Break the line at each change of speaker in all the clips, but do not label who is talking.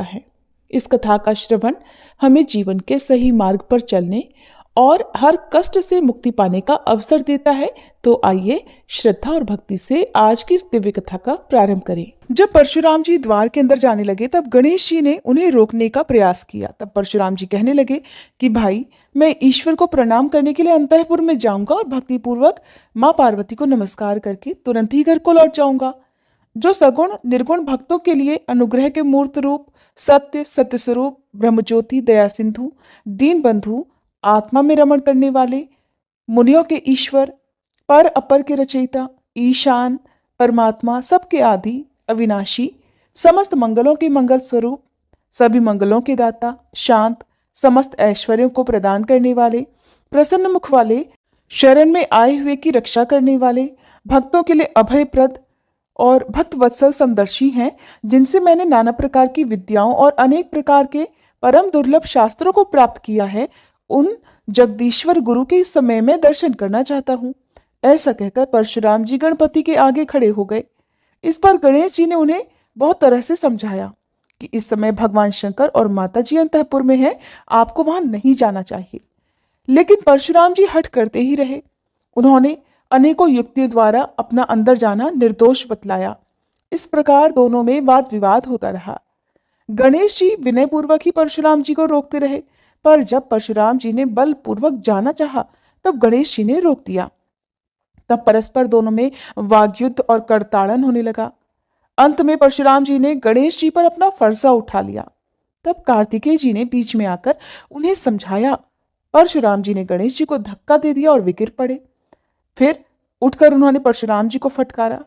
है। इस कथा का श्रवण हमें जीवन के सही मार्ग पर चलने और हर कष्ट से मुक्ति पाने का अवसर देता है। तो आइए श्रद्धा और भक्ति से आज की इस दिव्य कथा का प्रारंभ करें। जब परशुराम जी द्वार के अंदर जाने लगे तब गणेश जी ने उन्हें रोकने का प्रयास किया। तब परशुराम जी कहने लगे कि भाई, मैं ईश्वर को प्रणाम करने के लिए अंतःपुर में जाऊंगा और भक्तिपूर्वक माँ पार्वती को नमस्कार करके तुरंत ही घर को लौट जाऊंगा। जो सगुण निर्गुण भक्तों के लिए अनुग्रह के मूर्त रूप, सत्य सत्य स्वरूप, ब्रह्मज्योति, दया सिंधु, दीन बंधु, आत्मा में रमण करने वाले, मुनियों के ईश्वर, पर अपर के रचयिता, ईशान, परमात्मा, सबके आदि, अविनाशी, समस्त मंगलों के मंगल स्वरूप, सभी मंगलों के दाता, शांत, समस्त ऐश्वर्यों को प्रदान करने वाले, प्रसन्न मुख वाले, शरण में आए हुए की रक्षा करने वाले, भक्तों के लिए अभयप्रद और भक्त वत्सल समदर्शी हैं, जिनसे मैंने नाना प्रकार की विद्याओं और अनेक प्रकार के परम दुर्लभ शास्त्रों को प्राप्त किया है, उन जगदीश्वर गुरु के इस समय में दर्शन करना चाहता हूँ। ऐसा कहकर परशुराम जी गणपति के आगे खड़े हो गए। इस पर गणेश जी ने उन्हें बहुत तरह से समझाया कि इस समय भगवान शंकर और माता जी अंतःपुर में हैं, आपको वहां नहीं जाना चाहिए। लेकिन परशुराम जी हठ करते ही रहे। उन्होंने अनेकों युक्तियों द्वारा अपना अंदर जाना निर्दोष बतलाया। इस प्रकार दोनों में वाद विवाद होता रहा। गणेश जी विनयपूर्वक ही परशुराम जी को रोकते रहे, पर जब परशुराम जी ने बलपूर्वक जाना चाहा तब गणेश जी ने रोक दिया। तब परस्पर दोनों में वाग्युद्ध और करताड़न होने लगा। अंत में परशुराम जी ने गणेश जी पर अपना फरसा उठा लिया। तब कार्तिकेय जी ने बीच में आकर उन्हें समझाया। परशुराम जी ने गणेश जी को धक्का दे दिया और वे गिर पड़े। फिर उठकर उन्होंने परशुराम जी को फटकारा।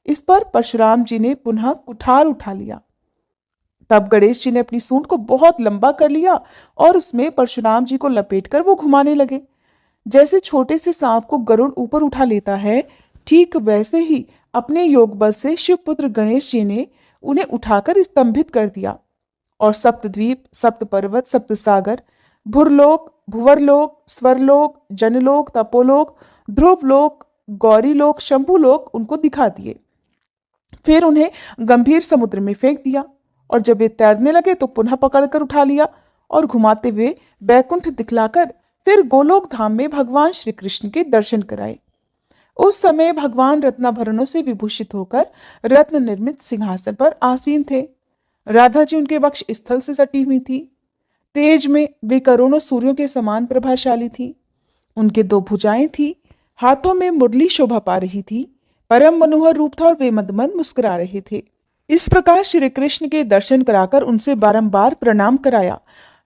इस पर परशुराम जी ने पुनः कुठार उठा लिया। तब गणेश जी ने अपनी सूंड को बहुत लंबा कर लिया और उसमें परशुराम जी को लपेटकर वो घुमाने लगे। जैसे छोटे से सांप को गरुड़ ऊपर उठा लेता है, ठीक वैसे ही अपने योग बल से शिवपुत्र गणेश जी ने उन्हें उठाकर स्तंभित कर दिया और सप्तद्वीप, सप्त पर्वत, सप्त सागर, भुरलोक, भुवरलोक, स्वरलोक, जनलोक, तपोलोक, ध्रुवलोक, गौरीलोक, शंभुलोक उनको दिखा दिए। फिर उन्हें गंभीर समुद्र में फेंक दिया और जब वे तैरने लगे तो पुनः पकड़कर उठा लिया और घुमाते हुए बैकुंठ दिखलाकर फिर गोलोक धाम में भगवान श्री कृष्ण के दर्शन कराए। उस समय भगवान रत्नाभरणों से विभूषित होकर रत्न निर्मित सिंहासन पर आसीन थे। राधा जी उनके वक्ष स्थल से सटी हुई थी। तेज में वे करोड़ों सूर्यों के समान प्रभाशाली थी। उनके दो भुजाएं थी, हाथों में मुरली शोभा पा रही थी। परम मनोहर रूप था और वे मंद मुस्कुरा रहे थे। इस प्रकार श्री कृष्ण के दर्शन कराकर उनसे बारंबार प्रणाम कराया।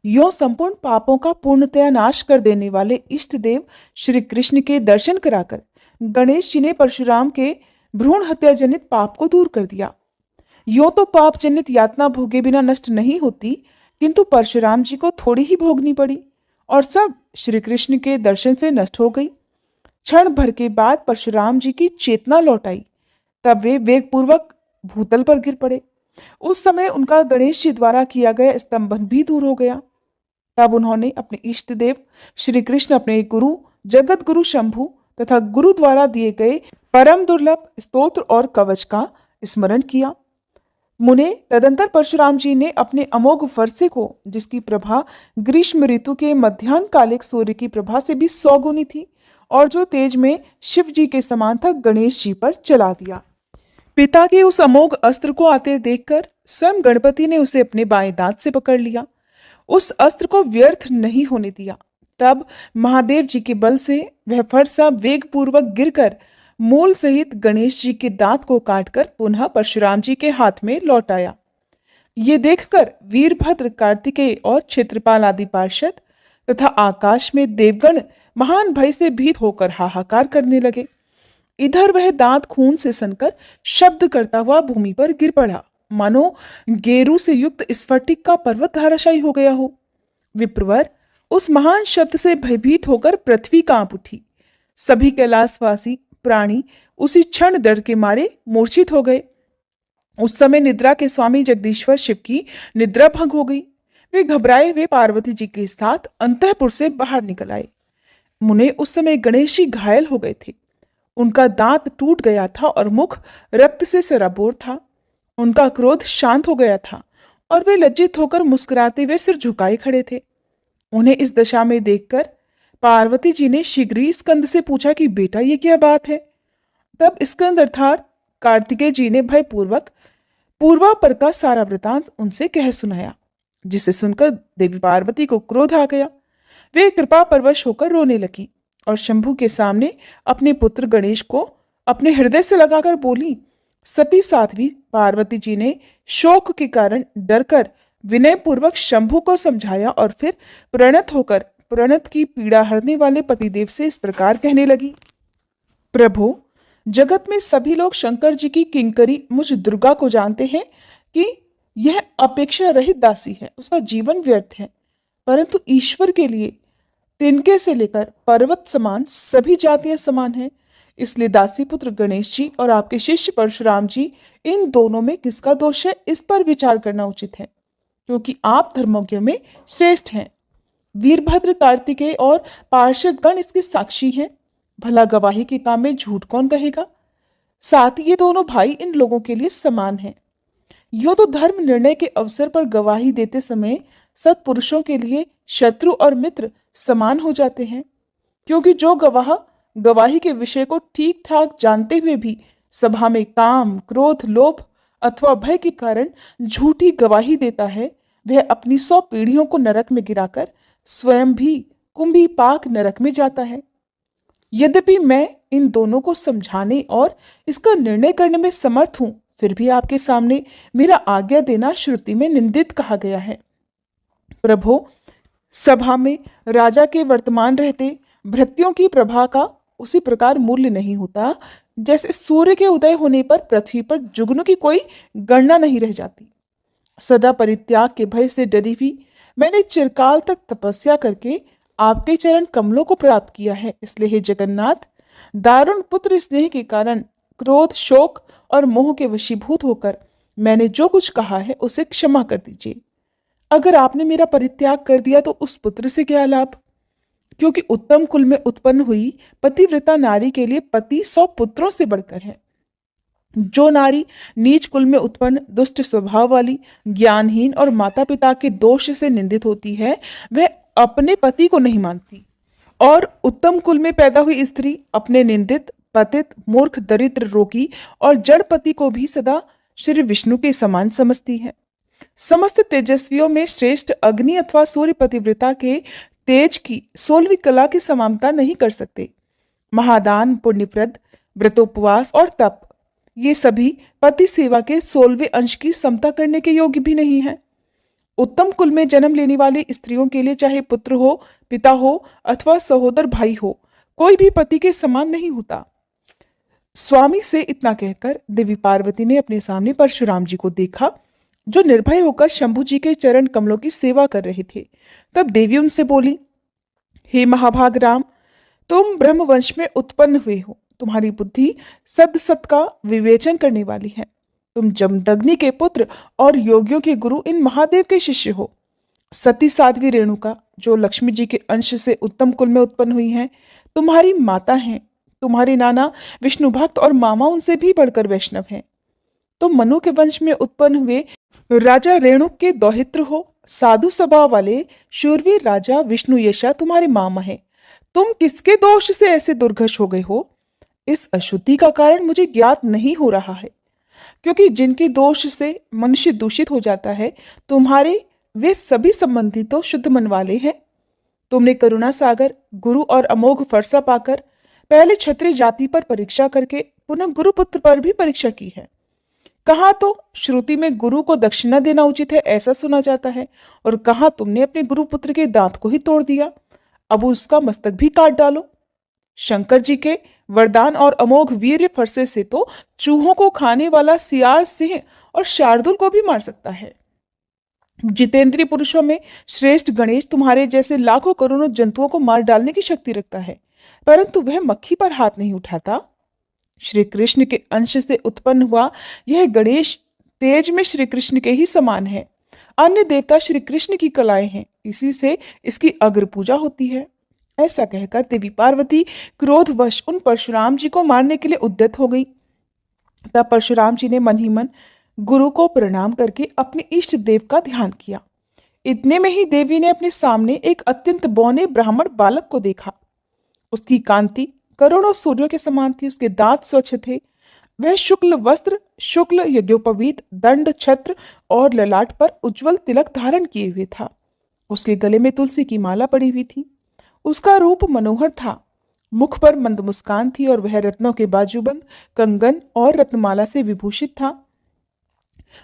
यो संपूर्ण पापों का पूर्णतया नाश कर देने वाले इष्ट देव श्री कृष्ण के दर्शन कराकर गणेश जी ने परशुराम के भ्रूण हत्या जनित पाप को दूर कर दिया। यो तो पाप जनित यातना भोगे बिना नष्ट नहीं होती, किंतु परशुराम जी को थोड़ी ही भोगनी पड़ी और सब श्री कृष्ण के दर्शन से नष्ट हो गई। क्षण भर के बाद परशुराम जी की चेतना लौट आई। तब वे वेगपूर्वक भूतल पर गिर पड़े। उस समय उनका गणेश जी द्वारा किया गया स्तंभन भी दूर हो गया। तब उन्होंने अपने इष्ट देव श्री कृष्ण, अपने गुरु जगत गुरु शंभु तथा गुरु द्वारा दिए गए परम दुर्लभ स्तोत्र और कवच का स्मरण किया। मुने तदंतर परशुराम जी ने अपने अमोघ वर्षे को, जिसकी प्रभा ग्रीष्म ऋतु के मध्याह्न कालिक सूर्य की प्रभा से भी 100 गुनी थी और जो तेज में शिव जी के समान था, गणेश जी पर चला दिया। पिता के उस अमोघ अस्त्र को आते देखकर स्वयं गणपति ने उसे अपने बाएं दांत से पकड़ लिया। उस अस्त्र को व्यर्थ नहीं होने दिया। तब महादेव जी के बल से वह फरसा वेगपूर्वक गिरकर मूल सहित गणेश जी के दांत को काटकर पुनः परशुराम जी के हाथ में लौट आया। ये देखकर वीरभद्र, कार्तिकेय और क्षेत्रपाल आदि पार्षद तथा आकाश में देवगण महान भय से भीत होकर हाहाकार करने लगे। इधर वह दांत खून से सनकर शब्द करता हुआ भूमि पर गिर पड़ा, मानो गेरू से युक्त स्फटिक का पर्वत धाराशायी हो गया हो। विप्रवर उस महान शब्द से भयभीत होकर पृथ्वी कांप उठी। सभी कैलाशवासी प्राणी उसी क्षण डर के मारे मूर्छित हो गए। उस समय निद्रा के स्वामी जगदीश्वर शिव की निद्रा भंग हो गई। वे घबराए हुए पार्वती जी के साथ अंतःपुर से बाहर निकल आए। मुने उस समय गणेश जी घायल हो गए थे। उनका दांत टूट गया था और मुख रक्त से सराबोर था। उनका क्रोध शांत हो गया था और वे लज्जित होकर मुस्कुराते हुए सिर झुकाए खड़े थे। उन्हें इस दशा में देखकर पार्वती जी ने शीघ्र ही स्कंद से पूछा कि बेटा ये क्या बात है। तब स्कंद अर्थात कार्तिकेय जी ने भयपूर्वक पूर्वापर का सारा वृतांत उनसे कह सुनाया, जिसे सुनकर देवी पार्वती को क्रोध आ गया। वे कृपा परवश होकर रोने लगी और शंभु के सामने अपने पुत्र गणेश को अपने हृदय से लगाकर बोली। सती साध्वी पार्वती जी ने शोक के कारण डरकर विनय पूर्वक शंभु को समझाया और फिर प्रणत होकर प्रणत की पीड़ा हरने वाले पतिदेव से इस प्रकार कहने लगी। प्रभु, जगत में सभी लोग शंकर जी की किंकरी मुझ दुर्गा को जानते हैं कि यह अपेक्षा रहित दासी है, उसका जीवन व्यर्थ है, परंतु ईश्वर के लिए तिनके से लेकर पर्वत समान सभी जातियां समान हैं। इसलिए दासी पुत्र गणेश जी और आपके शिष्य परशुराम जी, इन दोनों में किसका दोष है, इस पर विचार करना उचित है, क्योंकि आप धर्मज्ञों में श्रेष्ठ हैं। वीरभद्र, कार्तिकेय और पार्षद गण इसके साक्षी हैं। भला गवाही के काम में झूठ कौन कहेगा। साथ ही ये दोनों भाई इन लोगों के लिए समान हैं। यो तो धर्म निर्णय के अवसर पर गवाही देते समय सत्पुरुषों के लिए शत्रु और मित्र समान हो जाते हैं, क्योंकि जो गवाह गवाही के विषय को ठीक ठाक जानते हुए भी सभा में काम, क्रोध, लोभ अथवा भय के कारण झूठी गवाही देता है, वह अपनी 100 पीढ़ियों को नरक में गिराकर स्वयं भी कुंभी पाक नरक में जाता है। यद्यपि मैं इन दोनों को समझाने और इसका निर्णय करने में समर्थ हूं, फिर भी आपके सामने मेरा आज्ञा देना श्रुति में निंदित कहा गया है। प्रभु, सभा में राजा के वर्तमान रहते भृत्यों की प्रभा का उसी प्रकार मूल्य नहीं होता जैसे सूर्य के उदय होने पर पृथ्वी पर जुगनू की कोई गणना नहीं रह जाती। सदा परित्याग के भय से डरी हुई मैंने चिरकाल तक तपस्या करके आपके चरण कमलों को प्राप्त किया है। इसलिए हे जगन्नाथ, दारुण पुत्र स्नेह के कारण क्रोध, शोक और मोह के वशीभूत होकर मैंने जो कुछ कहा है उसे क्षमा कर दीजिए। अगर आपने मेरा परित्याग कर दिया तो उस पुत्र से क्या लाभ, क्योंकि उत्तम कुल में उत्पन्न हुई पतिव्रता नारी के लिए पति 100 पुत्रों से बढ़कर है। जो नारी नीच कुल में उत्पन्न, दुष्ट स्वभाव वाली, ज्ञानहीन और माता पिता के दोष से निंदित होती है, वह अपने पति को नहीं मानती, और उत्तम कुल में पैदा हुई स्त्री अपने निंदित, पतित, मूर्ख, दरिद्र, रोगी और जड़ पति को भी सदा श्री विष्णु के समान समझती है। समस्त तेजस्वियों में श्रेष्ठ अग्नि अथवा सूर्य पतिव्रता के तेज की 16वीं कला की समानता नहीं कर सकते। महादान, पुण्यप्रद, व्रतोपवास और तप, ये सभी पति सेवा के 16वें अंश की समता करने के योग्य भी नहीं है। उत्तम कुल में जन्म लेने वाली स्त्रियों के लिए चाहे पुत्र हो, पिता हो अथवा सहोदर भाई हो, कोई भी पति के समान नहीं होता। स्वामी से इतना कहकर देवी पार्वती ने अपने सामने परशुराम जी को देखा, जो निर्भय होकर शंभु जी के चरण कमलों की सेवा कर रहे थे। तब देवी उनसे बोली, हे महाभाग राम, तुम ब्रह्मवंश में उत्पन्न हुए हो। तुम्हारी बुद्धि सद सत का विवेचन करने वाली है। तुम जमदग्नि के पुत्र और योगियों के गुरु इन महादेव के शिष्य हो। सती साध्वी रेणुका, जो लक्ष्मी जी के अंश से उत्तम कुल में उत्पन्न हुई हैं, तुम्हारी माता हैं। तुम्हारे नाना विष्णु भक्त और मामा उनसे भी बढ़कर वैष्णव हैं। तुम मनु के वंश में उत्पन्न हुए राजा रेणुक के दौहित्र हो। साधु स्वभाव वाले शूरवीर राजा विष्णु यशा तुम्हारे मामा हैं। तुम किसके दोष से ऐसे दुर्घर्ष हो गए हो, इस अशुद्धि का कारण मुझे ज्ञात नहीं हो रहा है, क्योंकि जिनके दोष से मनुष्य दूषित हो जाता है, तुम्हारे वे सभी संबंधी तो शुद्ध मन वाले हैं। तुमने करुणा सागर, गुरु और अमोघ फरसा पाकर पहले क्षत्रिय जाति पर परीक्षा करके पुनः गुरुपुत्र पर भी परीक्षा की है। कहाँ तो श्रुति में गुरु को दक्षिणा देना उचित है ऐसा सुना जाता है, और कहाँ तुमने अपने गुरुपुत्र के दांत को ही तोड़ दिया। अब उसका मस्तक भी काट डालो। शंकर जी के वरदान और अमोघ वीर्य फरसे से तो चूहों को खाने वाला सियार, सिंह और शार्दुल को भी मार सकता है। जितेंद्रीय पुरुषों में श्रेष्ठ गणेश तुम्हारे जैसे लाखों करोड़ों जंतुओं को मार डालने की शक्ति रखता है, परंतु वह मक्खी पर हाथ नहीं उठाता। श्री कृष्ण के अंश से उत्पन्न हुआ यह गणेश तेज में श्री कृष्ण के ही समान है। अन्य देवता श्री कृष्ण की कलाएं हैं, इसी से इसकी अग्र पूजा होती है। ऐसा कहकर देवी पार्वती क्रोधवश उन परशुराम जी को मारने के लिए उद्यत हो गई। तब परशुराम जी ने मन ही मन गुरु को प्रणाम करके अपने इष्ट देव का ध्यान किया। इतने में ही देवी ने अपने सामने एक अत्यंत बौने ब्राह्मण बालक को देखा। उसकी कांति करोड़ों सूर्यों के समान थी, उसके दांत स्वच्छ थे, वह शुक्ल वस्त्र, शुक्ल यज्ञोपवीत, दंड, छत्र और ललाट पर उज्जवल तिलक धारण किए हुए था। उसके गले में तुलसी की माला पड़ी हुई थी। उसका रूप मनोहर था, मुख पर मंद मुस्कान थी और वह रत्नों के बाजूबंद, कंगन और रत्नमाला से विभूषित था।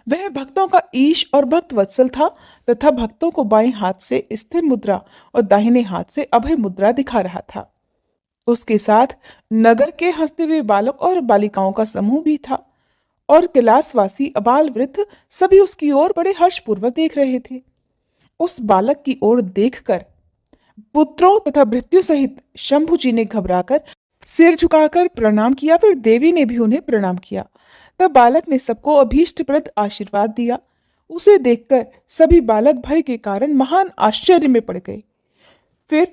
वह भक्तों का ईश और भक्त वत्सल था तथा भक्तों को बाएं हाथ से स्थिर मुद्रा और दाहिने हाथ से अभय मुद्रा दिखा रहा था। उसके साथ नगर के हंसते हुए बालक और बालिकाओं का समूह भी था और कैलाशवासी अबाल वृद्ध सभी उसकी ओर बड़े हर्षपूर्वक देख रहे थे। उस बालक की ओर देखकर पुत्रों तथा भृत्यों सहित शंभु जी ने घबराकर सिर झुकाकर प्रणाम किया। फिर देवी ने भी उन्हें प्रणाम किया। तब बालक ने सबको अभीष्टप्रद आशीर्वाद दिया। उसे देखकर सभी बालक भय के कारण महान आश्चर्य में पड़ गए। फिर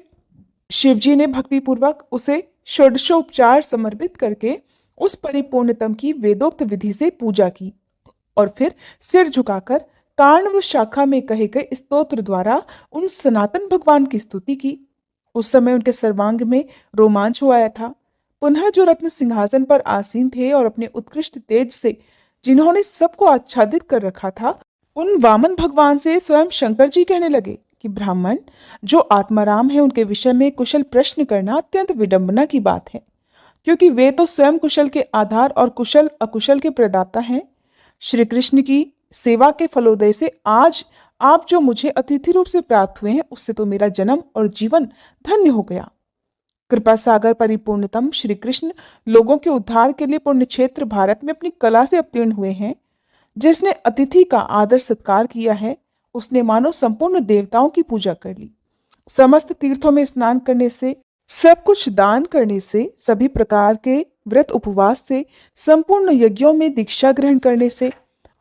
शिवजी ने भक्तिपूर्वक उसे षोडशोपचार समर्पित करके उस परिपूर्णतम की वेदोक्त विधि से पूजा की और फिर सिर झुकाकर कार्णव शाखा में कहे गए स्तोत्र द्वारा उन सनातन भगवान की स्तुति की। उस समय उनके सर्वांग में रोमांच हो आया था। पुनः जो रत्न सिंहासन पर आसीन थे और अपने उत्कृष्ट तेज से जिन्होंने सबको आच्छादित कर रखा था, उन वामन भगवान से स्वयं शंकर जी कहने लगे कि ब्राह्मण जो आत्माराम है उनके विषय में कुशल प्रश्न करना अत्यंत विडंबना की बात है, क्योंकि वे तो स्वयं कुशल के आधार और कुशल अकुशल के प्रदाता हैं। श्री कृष्ण की सेवा के फलोदय से आज आप जो मुझे अतिथि रूप से प्राप्त हुए हैं, उससे तो मेरा जन्म और जीवन धन्य हो गया। कृपा सागर परिपूर्णतम श्री कृष्ण लोगों के उद्धार के लिए पुण्य क्षेत्र भारत में अपनी कला से अवतीर्ण हुए हैं। जिसने अतिथि का आदर सत्कार किया है, उसने मानो संपूर्ण देवताओं की पूजा कर ली। समस्त तीर्थों में स्नान करने से, सब कुछ दान करने से, सभी प्रकार के व्रत उपवास से, संपूर्ण यज्ञों में दीक्षा ग्रहण करने से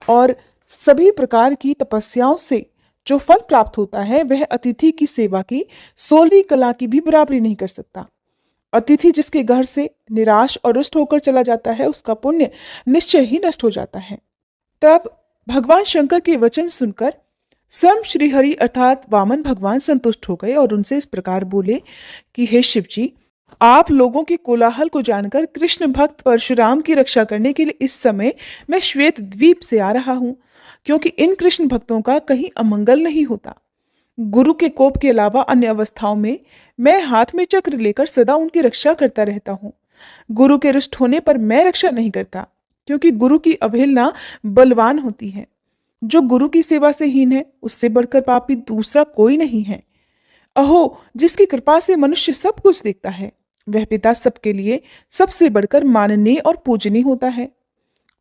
और सभी प्रकार की तपस्याओं से जो फल प्राप्त होता है, वह अतिथि की सेवा की 16वीं कला की भी बराबरी नहीं कर सकता। अतिथि जिसके घर से निराश और रुष्ट होकर चला जाता है, उसका पुण्य निश्चय ही नष्ट हो जाता है। तब भगवान शंकर के वचन सुनकर स्वयं श्रीहरि अर्थात वामन भगवान संतुष्ट हो गए और उनसे इस प्रकार बोले कि हे शिव जी, आप लोगों के कोलाहल को जानकर कृष्ण भक्त परशुराम की रक्षा करने के लिए इस समय मैं श्वेत द्वीप से आ रहा हूं, क्योंकि इन कृष्ण भक्तों का कहीं अमंगल नहीं होता। गुरु के कोप के अलावा अन्य अवस्थाओं में मैं हाथ में चक्र लेकर सदा उनकी रक्षा करता रहता हूँ। गुरु के रुष्ट होने पर मैं रक्षा नहीं करता, क्योंकि गुरु की अवहेलना बलवान होती है। जो गुरु की सेवा से हीन है, उससे बढ़कर पापी दूसरा कोई नहीं है। अहो, जिसकी कृपा से मनुष्य सब कुछ देखता है, वह पिता सबके लिए सबसे बढ़कर माननीय और पूजनीय होता है।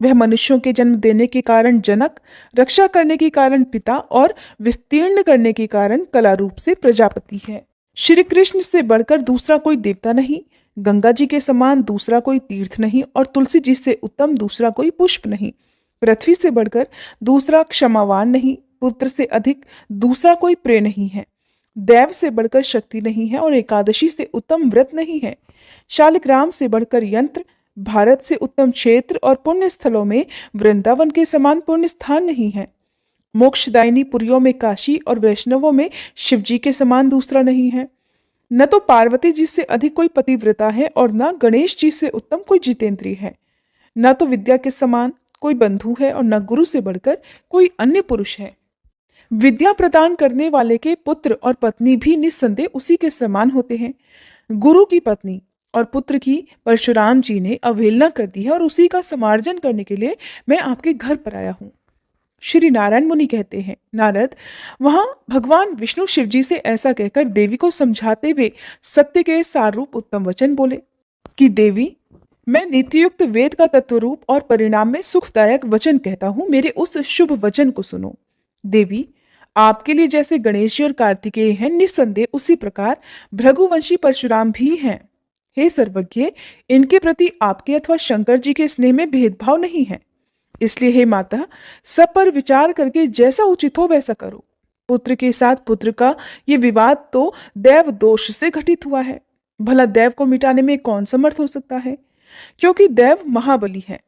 वह मनुष्यों के जन्म देने के कारण जनक, रक्षा करने के कारण पिता और विस्तीर्ण करने के कारण कला रूप से प्रजापति है। श्री कृष्ण से बढ़कर दूसरा कोई देवता नहीं, गंगा जी के समान दूसरा कोई तीर्थ नहीं और तुलसी जी से उत्तम दूसरा कोई पुष्प नहीं। पृथ्वी से बढ़कर दूसरा क्षमावान नहीं, पुत्र से अधिक दूसरा कोई प्रिय नहीं है। दैव से बढ़कर शक्ति नहीं है और एकादशी से उत्तम व्रत नहीं है। शालिग्राम से बढ़कर यंत्र, भारत से उत्तम क्षेत्र और पुण्य स्थलों में वृंदावन के समान पुण्य स्थान नहीं है। मोक्षदायिनी पुरियों में काशी और वैष्णवों में शिवजी के समान दूसरा नहीं है। न तो पार्वती जी से अधिक कोई पतिव्रता है और न गणेश जी से उत्तम कोई जितेंद्रिय है। न तो विद्या के समान कोई बंधु है और न गुरु से बढ़कर कोई अन्य पुरुष है। विद्या प्रदान करने वाले के पुत्र और पत्नी भी निस्संदेह उसी के समान होते हैं। गुरु की पत्नी और पुत्र की परशुराम जी ने अवहेलना कर दी है और उसी का समार्जन करने के लिए मैं आपके घर पर आया हूँ। श्री नारायण मुनि कहते हैं, नारद वहां भगवान विष्णु शिव जी से ऐसा कहकर देवी को समझाते हुए सत्य के सारूप उत्तम वचन बोले कि देवी, मैं नीतियुक्त वेद का तत्वरूप और परिणाम में सुखदायक वचन कहता हूं, मेरे उस शुभ वचन को सुनो। देवी, आपके लिए जैसे गणेश जी और कार्तिकेय हैं, निस्संदेह उसी प्रकार भृगुवंशी परशुराम भी हैं। हे सर्वज्ञ, इनके प्रति आपके अथवा शंकर जी के स्नेह में भेदभाव नहीं है। इसलिए हे माता, सब पर विचार करके जैसा उचित हो वैसा करो। पुत्र के साथ पुत्र का ये विवाद तो दैव दोष से घटित हुआ है। भला दैव को मिटाने में कौन समर्थ हो सकता है, क्योंकि दैव महाबली है।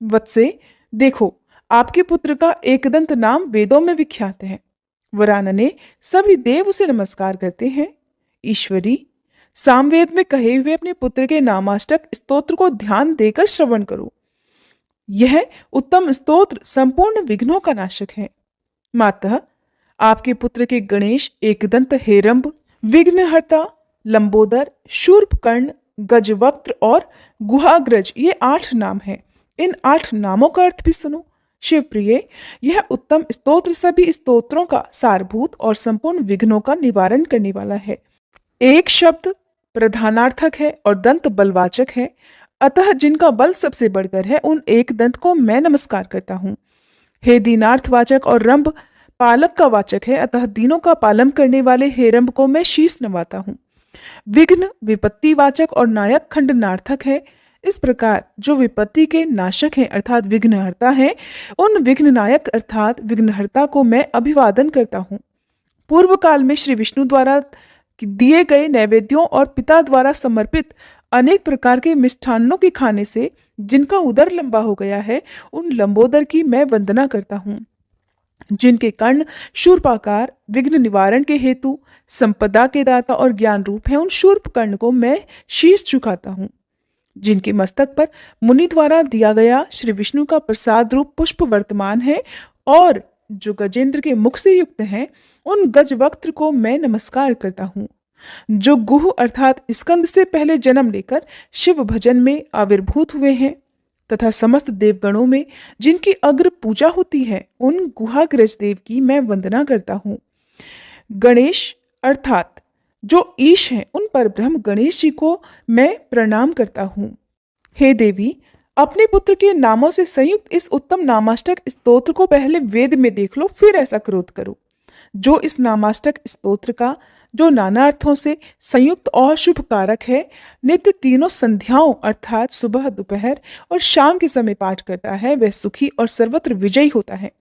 वत्से देखो, आपके पुत्र का एकदंत नाम वेदों में विख्यात है। वरानने सभी देव उसे नमस्कार करते हैं। ईश्वरी, सामवेद में कहे हुए अपने पुत्र के नामाष्टक स्तोत्र को ध्यान देकर श्रवण करो। यह उत्तम स्तोत्र संपूर्ण विघ्नों का नाशक है। मातः आपके पुत्र के गणेश, एकदंत, हेरंब, विघ्नहर्ता, लंबोदर, शूर्पकर्ण, गजवक्त्र और गुहाग्रज, ये 8 नाम हैं। इन 8 नामों का अर्थ भी सुनो। शिवप्रिय, यह उत्तम स्तोत्र सभी स्तोत्रों का सारभूत और संपूर्ण विघ्नों का निवारण करने वाला है। एक शब्द प्रधानार्थक है और दंत बलवाचक है, अतः जिनका बल सबसे बढ़कर है उन एक दंत को मैं नमस्कार करता हूँ। हे दीनार्थवाचक और रंभ पालक का वाचक है, अतः दीनों का पालन करने वाले हेरंब को मैं शीश नवाता हूँ। विघ्न विपत्ति वाचक और नायक खंडनार्थक है। इस प्रकार जो विपत्ति के नाशक हैं अर्थात विघ्नहर्ता हैं, उन विघ्न नायक अर्थात विघ्नहर्ता को मैं अभिवादन करता हूँ। पूर्व काल में श्री विष्णु द्वारा दिए गए नैवेद्यों और पिता द्वारा समर्पित अनेक प्रकार के मिष्ठान्नों के खाने से जिनका उदर लंबा हो गया है, उन लंबोदर की मैं वंदना करता हूँ। जिनके कर्ण शूर्पाकार विघ्न निवारण के हेतु संपदा के दाता और ज्ञान रूप है, उन शूर्प कर्ण को मैं शीश झुकाता हूँ। जिनके मस्तक पर मुनि द्वारा दिया गया श्री विष्णु का प्रसाद रूप पुष्प वर्तमान है और जो गजेंद्र के मुख से युक्त हैं, उन गजवक्त्र को मैं नमस्कार करता हूँ। जो गुह अर्थात स्कंद से पहले जन्म लेकर शिव भजन में आविर्भूत हुए हैं तथा समस्त देवगणों में जिनकी अग्र पूजा होती है, उन गुहाग्रज देव की मैं वंदना करता हूँ। गणेश अर्थात जो ईश हैं, उन पर ब्रह्म गणेश जी को मैं प्रणाम करता हूँ। हे देवी, अपने पुत्र के नामों से संयुक्त इस उत्तम नामाष्टक स्तोत्र को पहले वेद में देख लो, फिर ऐसा क्रोध करो। जो इस नामाष्टक स्तोत्र का जो नाना अर्थों से संयुक्त और शुभ कारक है, नित्य तीनों संध्याओं अर्थात सुबह, दोपहर और शाम के समय पाठ करता है, वह सुखी और सर्वत्र विजयी होता है।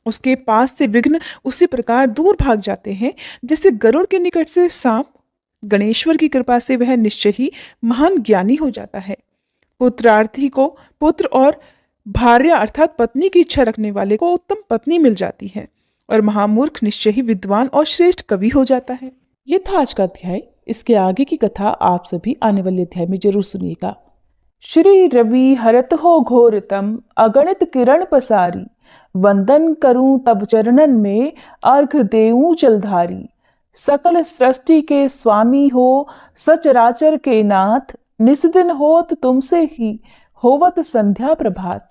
उसके पास से विघ्न उसी प्रकार दूर भाग जाते हैं जैसे गरुड़ के निकट से सांप। गणेश्वर की कृपा से वह निश्चय ही महान ज्ञानी हो जाता है। पुत्रार्थी को पुत्र और भार्या अर्थात पत्नी की इच्छा रखने वाले को उत्तम पत्नी मिल जाती है और महामूर्ख निश्चय ही विद्वान और श्रेष्ठ कवि हो जाता है। ये था आज का अध्याय। इसके आगे की कथा आप सभी आने वाले अध्याय में जरूर सुनिएगा। श्री रवि हरत हो घोरतम अगणित किरण पसारी, वंदन करूं तब चरणन में अर्घ देऊं जलधारी। सकल सृष्टि के स्वामी हो सचराचर के नाथ, निस्दिन होत तुमसे ही होवत संध्या प्रभात।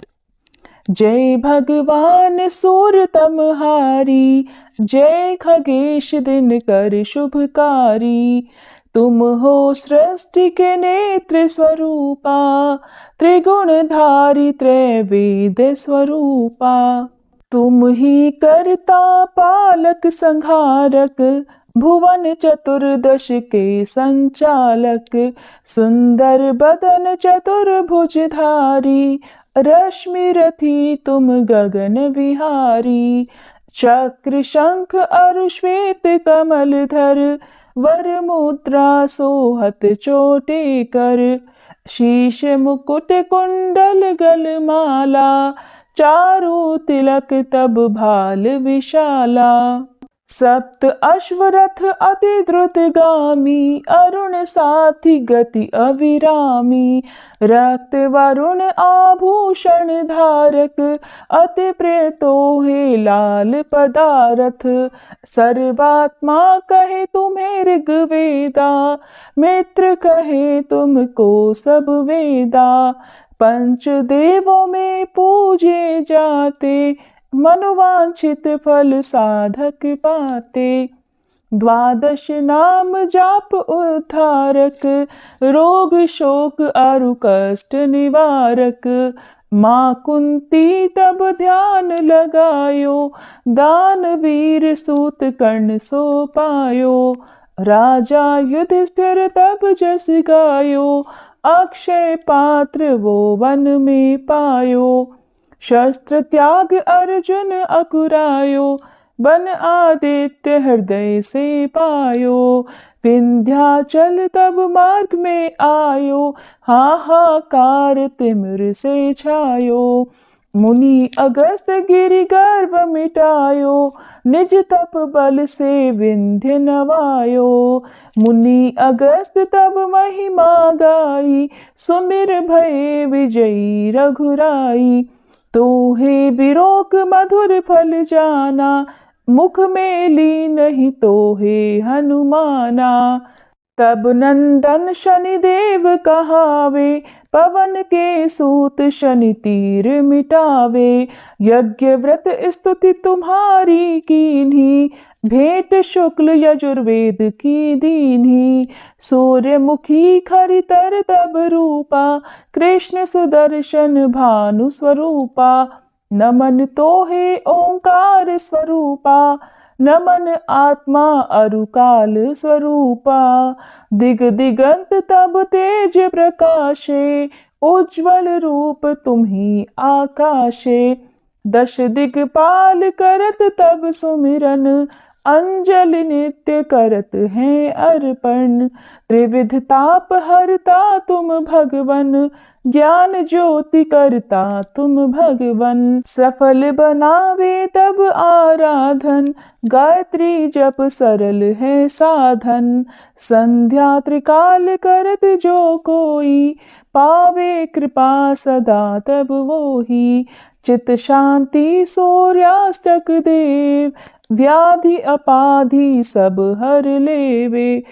जय भगवान सूरतमहारी, जय खगेश दिन कर शुभकारी। तुम हो सृष्टि के नेत्र स्वरूपा, त्रिगुणधारी त्रैवेद स्वरूपा। तुम ही करता पालक संहारक, भुवन चतुर्दश के संचालक। सुंदर बदन चतुर्भुजधारी, रश्मि रथी तुम गगन विहारी। चक्र शंख अरु श्वेत कमलधर, वर मुद्रा सोहत चोटे कर। शीश मुकुट कुंडल गलमाला, चारु तिलक तब भाल विशाला। सप्त अश्वरथ अति द्रुतगामी, अरुण साथी गति अविरामी। रक्त वरुण आभूषण धारक, अति प्रिय तोहे लाल पदारथ। सर्वात्मा कहे तुम्हें ऋग्वेदा, मित्र कहे तुमको सब वेदा। पंच देवों में पूजे जाते, मनोवांछित फल साधक पाते। द्वादश नाम जाप उद्धारक, रोग शोक अरु कष्ट निवारक। माँ कुंती तब ध्यान लगायो, दानवीर सूत कर्ण सो पायो। राजा युधिष्ठिर तब जस गायो, अक्षय पात्र वो वन में पायो। शस्त्र त्याग अर्जुन अकुरायो, बन आदित्य हृदय से पायो। विंध्याचल तब मार्ग में आयो, हाहाकार तिमिर से छायो। मुनि अगस्त गिरि गर्व मिटायो, निज तप बल से विंध्य नवायो। मुनि अगस्त तब महिमा गाई, सुमिर भये विजयी रघुराई। तोहे बिरोक मधुर फल जाना, मुख में ली नहीं तोहे हनुमाना। तब नंदन शनिदेव कहावे, पवन के सूत शनि तीर मिटावे। यज्ञ व्रत स्तुति तुम्हारी कीन्ही, भेंट शुक्ल यजुर्वेद की दीन्ही। सूर्यमुखी खरितर तब रूपा, कृष्ण सुदर्शन भानु स्वरूपा। नमन तोहे ओंकार स्वरूपा, नमन आत्मा अरुकाल स्वरूपा। दिग दिगंत तब तेज प्रकाशे, उज्ज्वल रूप तुम्ही आकाशे। दश दिगपाल करत तब सुमिरन, अंजलि नित्य करत हैं अर्पण। त्रिविध ताप हरता तुम भगवन, ज्ञान ज्योति करता तुम भगवन। सफल बनावे तब आराधन, गायत्री जप सरल है साधन। संध्या त्रिकाल करत जो कोई, पावे कृपा सदा तब वोही। चित शांति सूर्यास्तक देव, व्याधि अपाधि सब हर लेवे।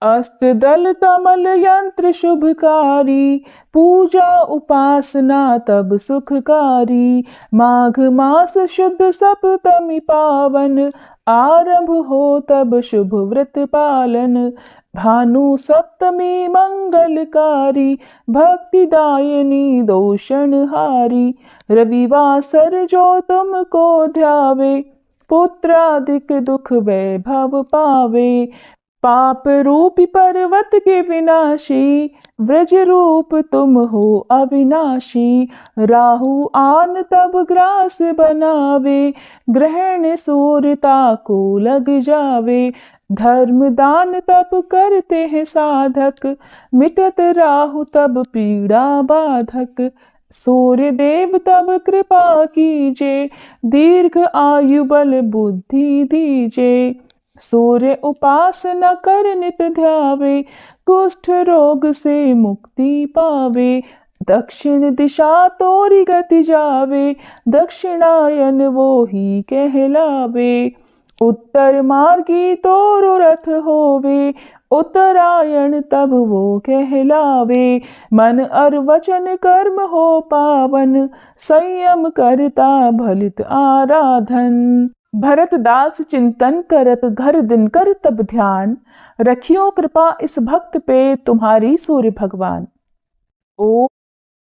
अष्टदल कमल यंत्र शुभकारी, पूजा उपासना तब सुखकारी। माघ मास शुद्ध सप्तमी पावन, आरंभ हो तब शुभ व्रत पालन। भानु सप्तमी मंगलकारी, भक्तिदायिनी दोषणहारी। रविवासर जो तुमको ध्यावे, पुत्रादिक दुख वैभव पावे। पाप रूपी पर्वत के विनाशी, व्रज रूप तुम हो अविनाशी। राहु आन तब ग्रास बनावे, ग्रहण सूर्यता को लग जावे। धर्म दान तब करते हैं साधक, मिटत राहु तब पीड़ा बाधक। सूर्य देव तब कृपा कीजे, दीर्घ आयु बल बुद्धि दीजे। सूर्य उपासना कर नित ध्यावे, कुष्ठ रोग से मुक्ति पावे। दक्षिण दिशा तोरी गति जावे, दक्षिणायन वो ही कहलावे। उत्तर मार्गी तोरु रथ होवे, उत्तरायण तब वो कहलावे। मन और वचन कर्म हो पावन, संयम करता भलित आराधन। भरत दास चिंतन करत घर दिन कर तब ध्यान, रखियो कृपा इस भक्त पे तुम्हारी सूर्य भगवान। ओ